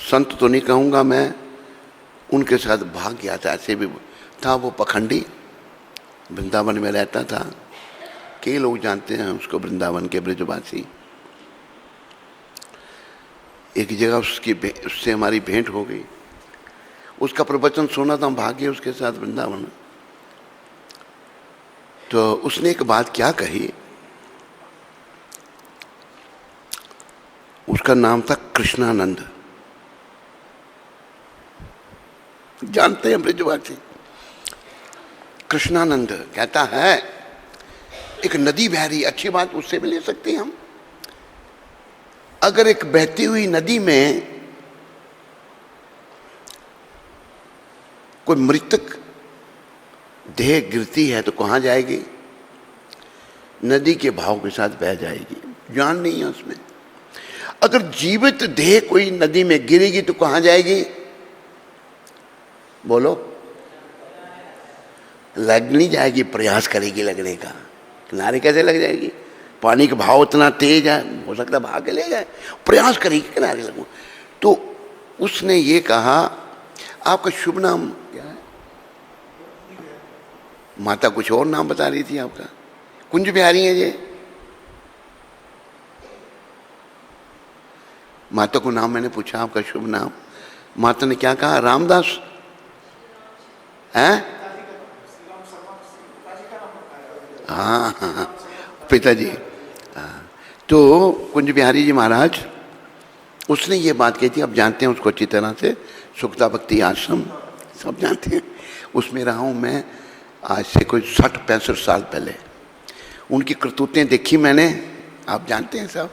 संत तो नहीं कहूँगा मैं, उनके साथ भाग गया था, ऐसे भी था, वो पखंडी, वृंदावन में रहता था, कई लोग जानते हैं उसको, वृंदावन के ब्रजवासी। एक जगह उससे हमारी भेंट हो गई, उसका प्रवचन सुना था, हम भागे उसके साथ वृंदावन। तो उसने एक बात क्या कही, उसका नाम था कृष्णानंद, जानते हैं ब्रजवासी। कृष्णानंद कहता है एक नदी बह रही, अच्छी बात, उससे भी ले सकते हैं हम। अगर एक बहती हुई नदी में कोई मृतक देह गिरती है तो कहाँ जाएगी? नदी के भाव के साथ बह जाएगी, जान नहीं है उसमें। अगर जीवित देह कोई नदी में गिरेगी तो कहाँ जाएगी? बोलो। लग नहीं जाएगी, प्रयास करेगी लगने का। किनारे कैसे लग जाएगी? पानी का भाव इतना तेज है, हो सकता है भाग के ले जाए, प्रयास करेगी किनारे लगूं। तो उसने ये कहा, आपका शुभ नाम क्या है? माता कुछ और नाम बता रही थी आपका, कुंज बिहारी है ये। माता को नाम मैंने पूछा, आपका शुभ नाम? माता ने क्या कहा? रामदास हैं? हाँ हाँ, पिताजी। तो कुंज बिहारी जी महाराज, उसने ये बात कही थी, अब जानते हैं उसको अच्छी तरह से, सुखता भक्ति आश्रम सब जानते हैं। उसमें रहा हूँ मैं आज से कोई 60-65 साल पहले। उनकी करतूतें देखी मैंने, आप जानते हैं सब।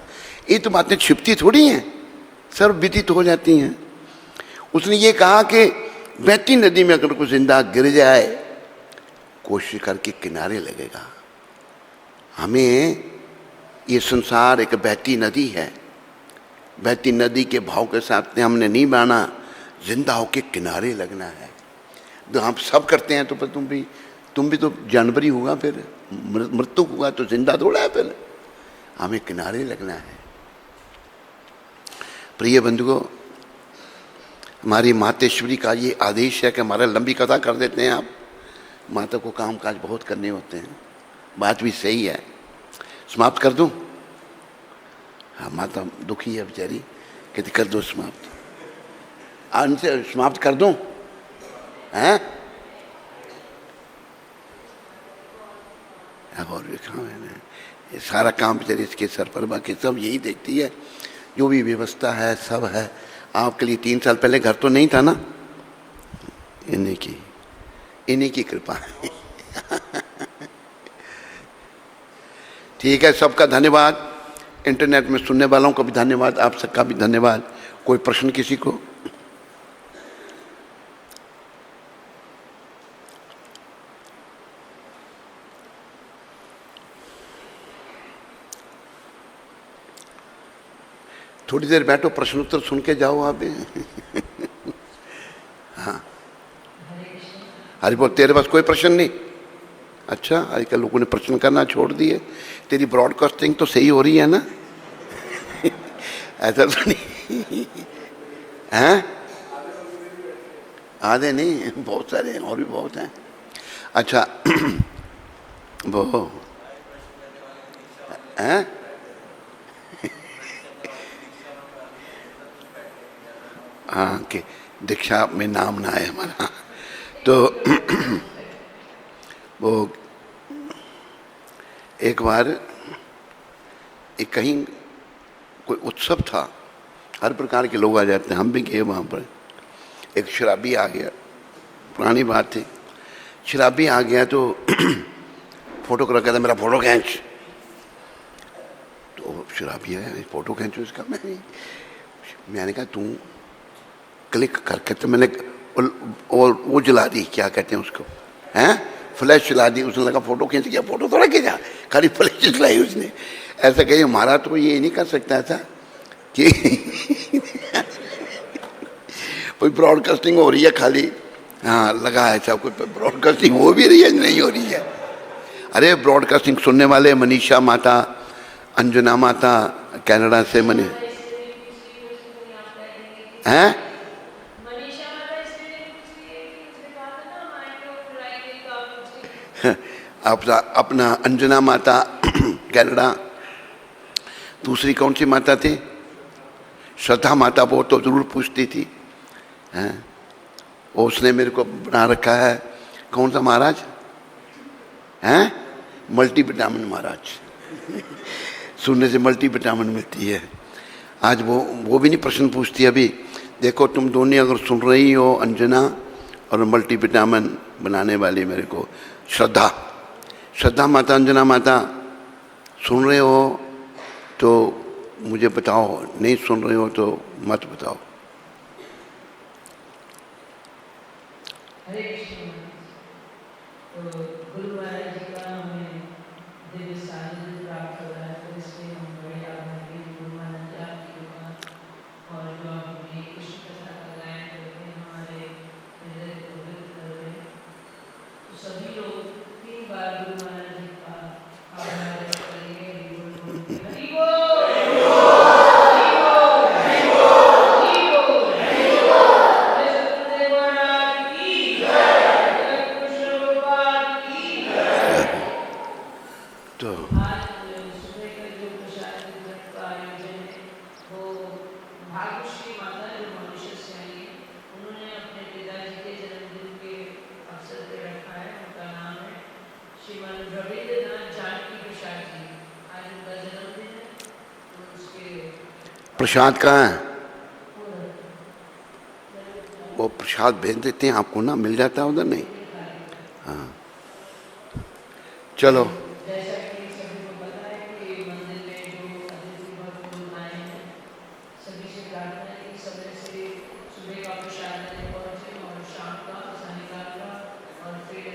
ये तो बातें छिपती थोड़ी हैं, सर्वविदित हो जाती हैं। उसने ये कहा कि बहती नदी में अगर कोई जिंदा गिर जाए, कोशिश करके किनारे लगेगा। हमें ये संसार एक बहती नदी है, बहती नदी के भाव के साथ हमने नहीं बहना, जिंदा होके किनारे लगना है। तो हम सब करते हैं, तो फिर तुम भी तो जानवर ही होगा, फिर मृत्यु होगा तो जिंदा थोड़ा है। फिर हमें किनारे लगना है। प्रिय बंधुओं, हमारी मातेश्वरी का ये आदेश है कि हमारा लंबी कथा कर देते हैं आप। माता को काम काज बहुत करने होते हैं, बात भी सही है। समाप्त कर दूं? हाँ, माता दुखी है बेचारी, कहती कर दो समाप्त। उनसे समाप्त कर दूं? हैं? और भी काम है ना, ये सारा काम बेचारी इसके सर पर, बाकी सब यही देखती है। जो भी व्यवस्था है सब है। आपके लिए 3 साल पहले घर तो नहीं था ना, इन्हीं की कृपा है। ठीक है, सबका धन्यवाद। इंटरनेट में सुनने वालों को भी धन्यवाद, आप सबका भी धन्यवाद। कोई प्रश्न किसी को? थोड़ी देर बैठो, प्रश्न उत्तर सुन के जाओ आप भी। हाँ, हरि बोल। तेरे पास कोई प्रश्न नहीं? अच्छा, आजकल लोगों ने प्रश्न करना छोड़ दिए। तेरी ब्रॉडकास्टिंग तो सही हो रही है ना? ऐसा तो नहीं हैं? आधे नहीं, बहुत सारे हैं, और भी बहुत हैं। अच्छा, वो हैं हाँ कि दीक्षा में नाम ना आए हमारा। तो वो एक बार एक कहीं कोई उत्सव था, हर प्रकार के लोग आ जाते हैं, हम भी गए वहाँ पर। एक शराबी आ गया, पुरानी बात थी, शराबी आ गया तो फोटो करा, कहता मेरा फोटो खींच। तो शराबी आया, फोटो खींचो इसका। मैंने कहा तू क्लिक करके, तो मैंने और वो जला दी, क्या कहते हैं उसको, हैं फ्लैश जला दी। उसने लगा फोटो खींच गया, फोटो थोड़ा खींचा, खाली फ्लैश जलाई उसने। ऐसा कहीं हमारा तो ये नहीं कर सकता था कि कोई ब्रॉडकास्टिंग हो रही है खाली, हाँ लगा है सब कुछ, ब्रॉडकास्टिंग हो भी रही है नहीं हो रही है। अरे ब्रॉडकास्टिंग सुनने वाले मनीषा माता, अंजना माता कनाडा से मनी हैं, अपना अपना अंजना माता कनाडा। दूसरी कौन सी माता थी, श्रद्धा माता, वो तो जरूर पूछती थी हैं। उसने मेरे को बना रखा है, कौन सा महाराज हैं, मल्टी विटामिन महाराज। सुनने से मल्टी विटामिन मिलती है। आज वो भी नहीं प्रश्न पूछती अभी। देखो तुम दोनों अगर सुन रही हो, अंजना और मल्टी विटामिन बनाने वाली मेरे को श्रद्धा, श्रद्धा माता, अंजना माता, सुन रहे हो तो मुझे बताओ, नहीं सुन रहे हो तो मत बताओ। हरे कृष्ण। तो गुरु महाराज जी का हमें दिव्य सानिध्य प्राप्त हो रहा है, तो इसलिए हम बड़े आभारी हैं गुरु महाराज जी आपकी कृपा, और जो आप हमें कृष्ण कथा का गायन करके हमारे हृदय को पवित्र कर रहे हैं। तो सभी लोग 3 बार गुरु महाराज जी का आभार व्यक्त करेंगे। हरि बोल बोल के, हरि बोल, हरि बोल, हरि बोल, हरि बोल, हरि बोल। जय सतगुरुदेव महाराज की जय, जय कृष्ण भगवान की जय। तो आज सुबह का जो प्रसाद वितरण का आयोजन है, वो भाग्यश्री माता जो मॉरिशस से आई है, उन्होंने अपने पिताजी के जन्मदिन के अवसर पे रखा है। उनका नाम है श्रीमान रविंद्रनाथ जानकी प्रसाद जी। आज उनका जन्मदिन है, तो उसके प्रसाद कहाँ है, वो प्रसाद भेज देते हैं आपको ना, मिल जाता है उधर, नहीं हाँ चलो। जैसा कि सभी को पता है कि मंदिर में जो अतिथि भक्त लोग आए हैं, सभी से प्रार्थना है कि समय से सुबह का प्रसाद लेने पहुंचे और शाम का सायंकाल का और फिर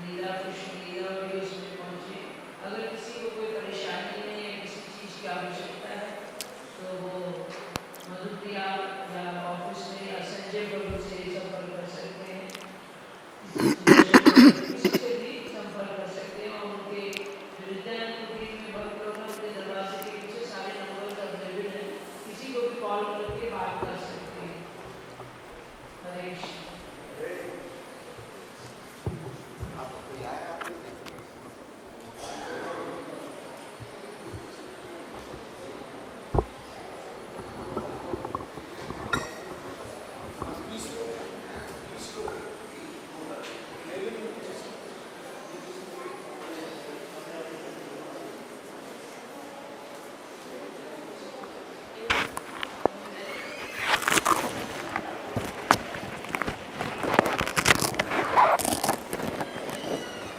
लीला कृष्ण लीला और उसमें पहुंचे। अगर किसी को कोई परेशानी है या किसी चीज़ की आवश्यकता है तो वो मधुप्रिया या ऑफिस में या संजय प्रभु से सब